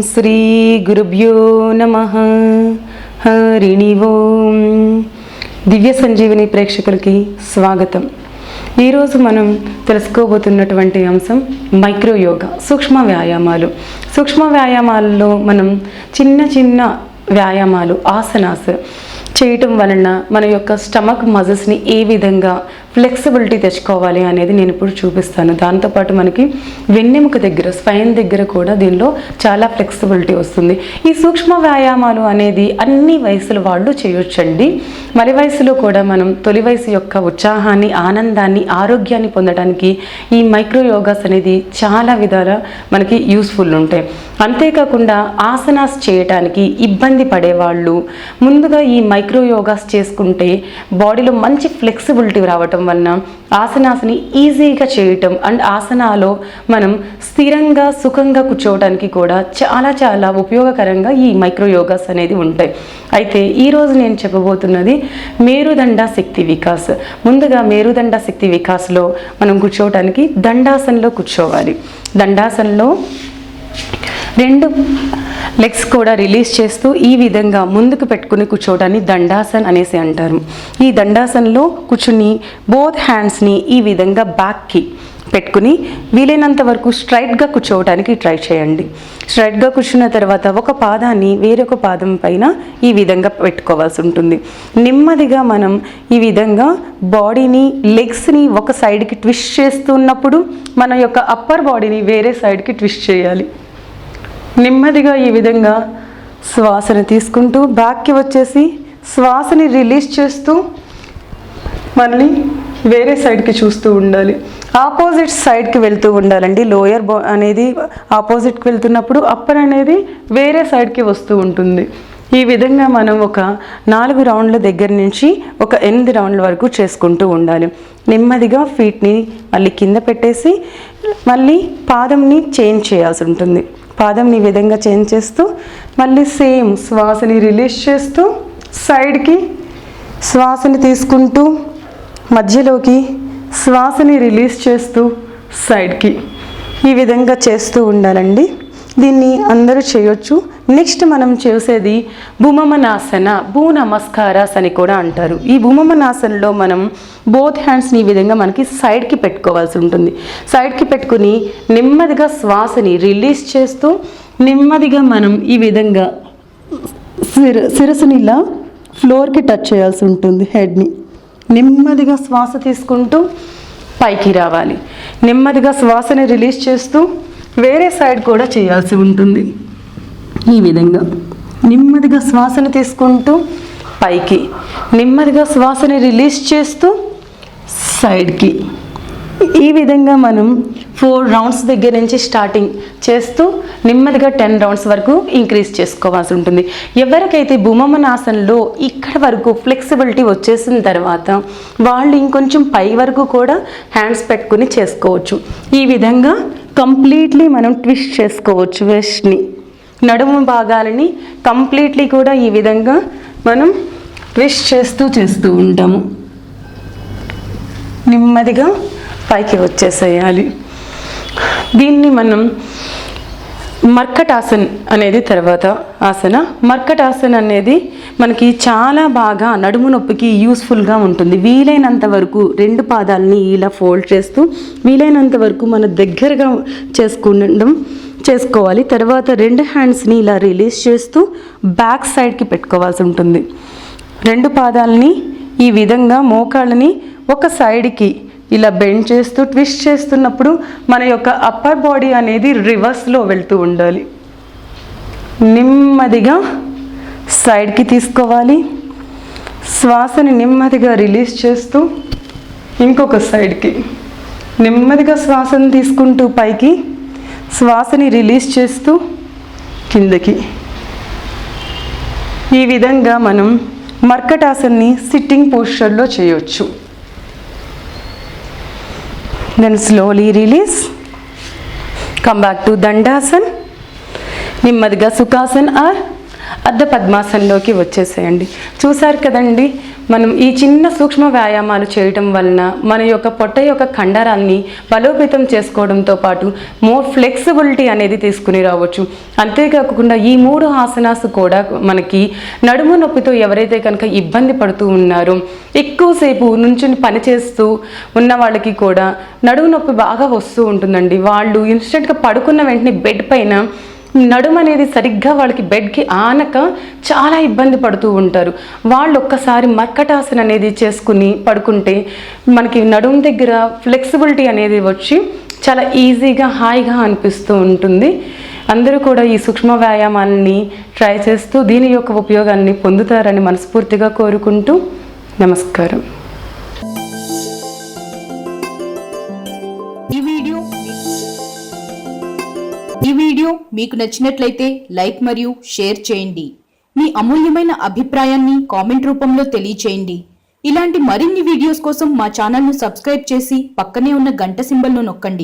శ్రీ గురుభ్యో నమః. హరి ఓం. దివ్య సంజీవిని ప్రేక్షకులకి స్వాగతం. ఈరోజు మనం తెలుసుకోబోతున్నటువంటి అంశం మైక్రోయోగా, సూక్ష్మ వ్యాయామాలు. సూక్ష్మ వ్యాయామాలలో మనం చిన్న చిన్న వ్యాయామాలు, ఆసనాస్ చేయటం వలన మన యొక్క స్టమక్ మజిల్స్ని ఏ విధంగా ఫ్లెక్సిబిలిటీ తెచ్చుకోవాలి అనేది నేను ఇప్పుడు చూపిస్తాను. దాంతోపాటు మనకి వెన్నెముక దగ్గర, స్పైన్ దగ్గర కూడా దీనిలో చాలా ఫ్లెక్సిబిలిటీ వస్తుంది. ఈ సూక్ష్మ వ్యాయామాలు అనేది అన్ని వయసుల వాళ్ళు చేయొచ్చండి. మరి వయసులో కూడా మనం తొలి వయసు యొక్క ఉత్సాహాన్ని, ఆనందాన్ని, ఆరోగ్యాన్ని పొందడానికి ఈ మైక్రో యోగాస్ అనేది చాలా విధాల మనకి యూస్ఫుల్ ఉంటాయి. అంతేకాకుండా ఆసనాస్ చేయటానికి ఇబ్బంది పడేవాళ్ళు ముందుగా ఈ మైక్రో యోగాస్ చేసుకుంటే బాడీలో మంచి ఫ్లెక్సిబిలిటీ రావటం వలన ఆసనాస్ని ఈజీగా చేయటం అండ్ ఆసనాలో మనం స్థిరంగా సుఖంగా కూర్చోవడానికి కూడా చాలా చాలా ఉపయోగకరంగా ఈ మైక్రో యోగాస్ అనేది ఉంటాయి. అయితే ఈరోజు నేను చెప్పబోతున్నది మేరుదండ శక్తి వికాస్. ముందుగా మేరుదండ శక్తి వికాస్లో మనం కూర్చోవటానికి దండాసనలో కూర్చోవాలి. దండాసనలో రెండు లెగ్స్ కూడా రిలీజ్ చేస్తూ ఈ విధంగా ముందుకు పెట్టుకుని కూర్చోవడాన్ని దండాసన్ అనేసి అంటారు. ఈ దండాసన్లో కూర్చుని బోత్ హ్యాండ్స్ని ఈ విధంగా బ్యాక్కి పెట్టుకుని వీలైనంత వరకు స్ట్రైట్గా కూర్చోవడానికి ట్రై చేయండి. స్ట్రైట్గా కూర్చున్న తర్వాత ఒక పాదాన్ని వేరొక పాదం పైన ఈ విధంగా పెట్టుకోవాల్సి ఉంటుంది. నెమ్మదిగా మనం ఈ విధంగా బాడీని, లెగ్స్ని ఒక సైడ్కి ట్విస్ట్ చేస్తున్నప్పుడు మన యొక్క అప్పర్ బాడీని వేరే సైడ్కి ట్విస్ట్ చేయాలి. నెమ్మదిగా ఈ విధంగా శ్వాసను తీసుకుంటూ బ్యాక్కి వచ్చేసి శ్వాసని రిలీజ్ చేస్తూ మళ్ళీ వేరే సైడ్కి చూస్తూ ఉండాలి. ఆపోజిట్ సైడ్కి వెళ్తూ ఉండాలండి. లోయర్ అనేది ఆపోజిట్కి వెళ్తున్నప్పుడు అప్పర్ అనేది వేరే సైడ్కి వస్తూ ఉంటుంది. ఈ విధంగా మనం ఒక 4 రౌండ్ల దగ్గర నుంచి ఒక 8 రౌండ్ల వరకు చేసుకుంటూ ఉండాలి. నెమ్మదిగా ఫీట్ని మళ్ళీ కింద పెట్టేసి మళ్ళీ పాదంని చేంజ్ చేయాల్సి ఉంటుంది. పాదంని ఈ విధంగా చేంజ్ చేస్తూ మళ్ళీ సేమ్ శ్వాసని రిలీజ్ చేస్తూ సైడ్కి శ్వాసని తీసుకుంటూ మధ్యలోకి శ్వాసని రిలీజ్ చేస్తూ సైడ్కి ఈ విధంగా చేస్తూ ఉండాలండి. దీన్ని అందరూ చేయొచ్చు. నెక్స్ట్ మనం చేసేది భూమమనాసన, భూ నమస్కారాస్ అని కూడా అంటారు. ఈ భూమమనాసనలో మనం బోత్ హ్యాండ్స్ని ఈ విధంగా మనకి సైడ్కి పెట్టుకోవాల్సి ఉంటుంది. సైడ్కి పెట్టుకుని నెమ్మదిగా శ్వాసని రిలీజ్ చేస్తూ నెమ్మదిగా మనం ఈ విధంగా శిరస్సుని ఇలా ఫ్లోర్కి టచ్ చేయాల్సి ఉంటుంది. హెడ్ని నెమ్మదిగా శ్వాస తీసుకుంటూ పైకి రావాలి. నెమ్మదిగా శ్వాసని రిలీజ్ చేస్తూ వేరే సైడ్ కూడా చేయాల్సి ఉంటుంది. ఈ విధంగా నెమ్మదిగా శ్వాసను తీసుకుంటూ పైకి, నెమ్మదిగా శ్వాసని రిలీజ్ చేస్తూ సైడ్కి. ఈ విధంగా మనం 4 రౌండ్స్ దగ్గర నుంచి స్టార్టింగ్ చేస్తూ నెమ్మదిగా 10 రౌండ్స్ వరకు ఇంక్రీజ్ చేసుకోవాల్సి ఉంటుంది. ఎవరికైతే భూమమనాసనలో ఇక్కడ వరకు ఫ్లెక్సిబిలిటీ వచ్చేసిన తర్వాత వాళ్ళు ఇంకొంచెం పై వరకు కూడా హ్యాండ్స్ పెట్టుకుని చేసుకోవచ్చు. ఈ విధంగా కంప్లీట్లీ మనం ట్విస్ట్ చేసుకోవచ్చు. వెస్ట్ని, నడుము భాగాలని కంప్లీట్లీ కూడా ఈ విధంగా మనం ట్విస్ట్ చేస్తూ ఉంటాము. నెమ్మదిగా పైకి వచ్చేసేయాలి. దీన్ని మనం మర్కటాసన్ అనేది తర్వాత ఆసన. మర్కటాసన్ అనేది మనకి చాలా బాగా నడుము నొప్పికి యూస్ఫుల్గా ఉంటుంది. వీలైనంత వరకు 2 పాదాలని ఇలా ఫోల్డ్ చేస్తూ వీలైనంత వరకు మన దగ్గరగా చేసుకోవాలి. తర్వాత 2 హ్యాండ్స్ని ఇలా రిలీజ్ చేస్తూ బ్యాక్ సైడ్కి పెట్టుకోవాల్సి ఉంటుంది. 2 పాదాలని ఈ విధంగా మోకాళ్ళని ఒక సైడ్కి ఇలా బెండ్ చేస్తూ ట్విస్ట్ చేస్తున్నప్పుడు మన యొక్క అప్పర్ బాడీ అనేది రివర్స్లో వెళ్తూ ఉండాలి. నెమ్మదిగా సైడ్కి తీసుకోవాలి. శ్వాసని నెమ్మదిగా రిలీజ్ చేస్తూ ఇంకొక సైడ్కి నెమ్మదిగా శ్వాసను తీసుకుంటూ పైకి, శ్వాసని రిలీజ్ చేస్తూ కిందకి. ఈ విధంగా మనం మర్కటాసన్ని సిట్టింగ్ పోస్చర్లో చేయొచ్చు. Then slowly release. Come back to Dandasana. నెమ్మదిగా సుఖాసన్ ఆర్ అర్ధ పద్మాసనంలోకి వచ్చేసేయండి. చూసారు కదండి, మనం ఈ చిన్న సూక్ష్మ వ్యాయామాలు చేయటం వలన మన యొక్క పొట్ట యొక్క కండరాల్ని బలోపేతం చేసుకోవడంతో పాటు మోర్ ఫ్లెక్సిబిలిటీ అనేది తీసుకుని రావచ్చు. అంతేకాకుండా ఈ 3 ఆసనాస్ కూడా మనకి నడుము నొప్పితో ఎవరైతే కనుక ఇబ్బంది పడుతూ ఉన్నారో, ఎక్కువసేపు నుంచుని పని చేస్తూ ఉన్న వాళ్ళకి కూడా నడుము నొప్పి బాగా వస్తూ ఉంటుందండి. వాళ్ళు ఇన్స్టెంట్గా పడుకున్న వెంటనే బెడ్ పైన నడుము అనేది సరిగ్గా వాళ్ళకి బెడ్కి ఆనక చాలా ఇబ్బంది పడుతూ ఉంటారు. వాళ్ళు ఒక్కసారి మర్కటాసన అనేది చేసుకుని పడుకుంటే మనకి నడుము దగ్గర ఫ్లెక్సిబిలిటీ అనేది వచ్చి చాలా ఈజీగా హాయిగా అనిపిస్తూ ఉంటుంది. అందరూ కూడా ఈ సూక్ష్మ వ్యాయామాన్ని ట్రై చేస్తూ దీని యొక్క ఉపయోగాన్ని పొందుతారని మనస్ఫూర్తిగా కోరుకుంటూ నమస్కారం. ఈ వీడియో మీకు నచ్చినట్లయితే లైక్ మరియు షేర్ చేయండి. మీ అమూల్యమైన అభిప్రాయాన్ని కామెంట్ రూపంలో తెలియచేయండి. ఇలాంటి మరిన్ని వీడియోస్ కోసం మా ఛానల్ను సబ్స్క్రైబ్ చేసి పక్కనే ఉన్న గంట సింబల్ను నొక్కండి.